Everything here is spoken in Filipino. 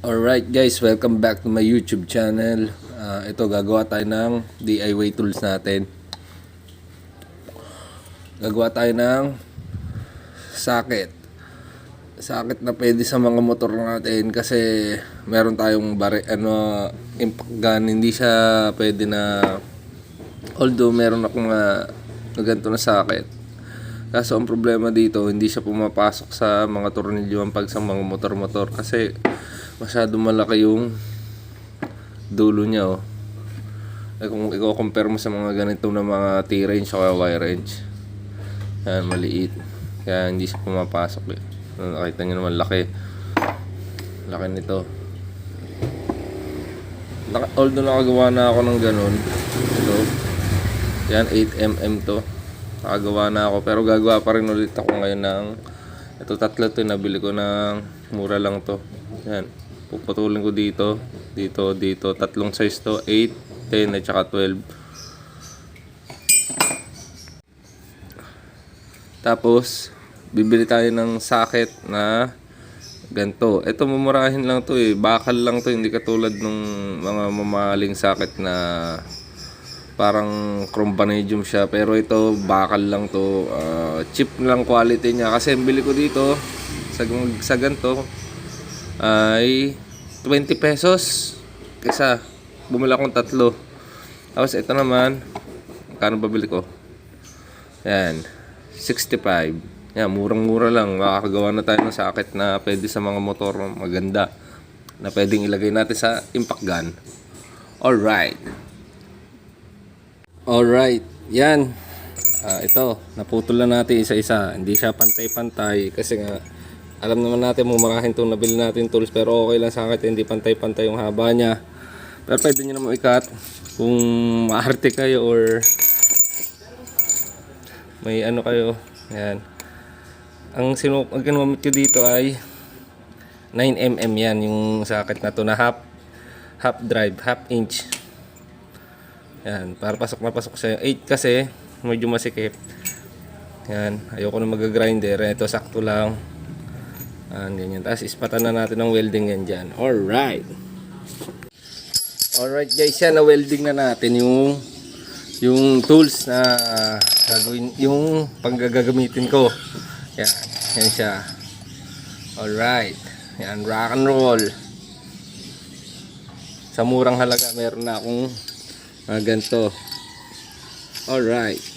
Alright guys, welcome back to my YouTube channel. Ito gagawa tayo ng DIY tools natin. Gagawa tayo ng socket. Socket na pwede sa mga motor natin kasi meron tayong impact gun. Hindi siya pwede na, although meron akong ganito na socket. Kaso ang problema dito, hindi siya pumapasok sa mga tornilyo pag sa mga motor-motor kasi masyado malaki yung dulo niya. Kung i-compare mo sa mga ganito na mga T-range o Y-range, yan, maliit, kaya hindi siya pumapasok. Nakita nyo naman, laki nito. Although nakagawa na ako ng ganun, ito yan, 8mm to, nakagawa na ako, pero gagawa pa rin ulit ako ngayon ng ito. Tatlo to, nabili ko ng mura lang to. Yan, puputulin ko dito, tatlong size to, 8, 10 at saka 12. Tapos bibili tayo ng socket na ganito. Ito mumurahin lang to bakal lang to, hindi katulad nung mga mamahaling socket na parang chrome vanadium siya, pero ito bakal lang to. Cheap lang quality niya kasi ang bili ko dito sa ganito ay 20 pesos kaysa bumili akong tatlo. Tapos ito naman, kano ba bili ko? Yan, 65. Yan, murang-mura lang. Makakagawa na tayo ng socket na pwede sa mga motor maganda na pwedeng ilagay natin sa impact gun. Alright, yan. Ito, naputol na natin isa-isa. Hindi siya pantay-pantay kasi nga alam naman natin mumurahin itong nabili natin tools, pero okay lang sa akin, hindi pantay-pantay yung haba niya. Pero pwede nyo naman i-cut kung maarte kayo or may ano kayo. Yan. Ang ginamit ko dito ay 9mm yan, yung socket na to na half drive, half inch. Yan, para pasok na pasok sa 8 kasi medyo masikip. Yan, ayoko na mag-grinder. Ito sakto lang. Ganyan. Tapos ispatan na natin ng welding yan dyan. Alright guys, yan, na-welding na natin yung tools na gagawin, yung panggagamitin ko. Yan siya. Alright, yan, rock and roll. Sa murang halaga meron na akong ganito. Alright.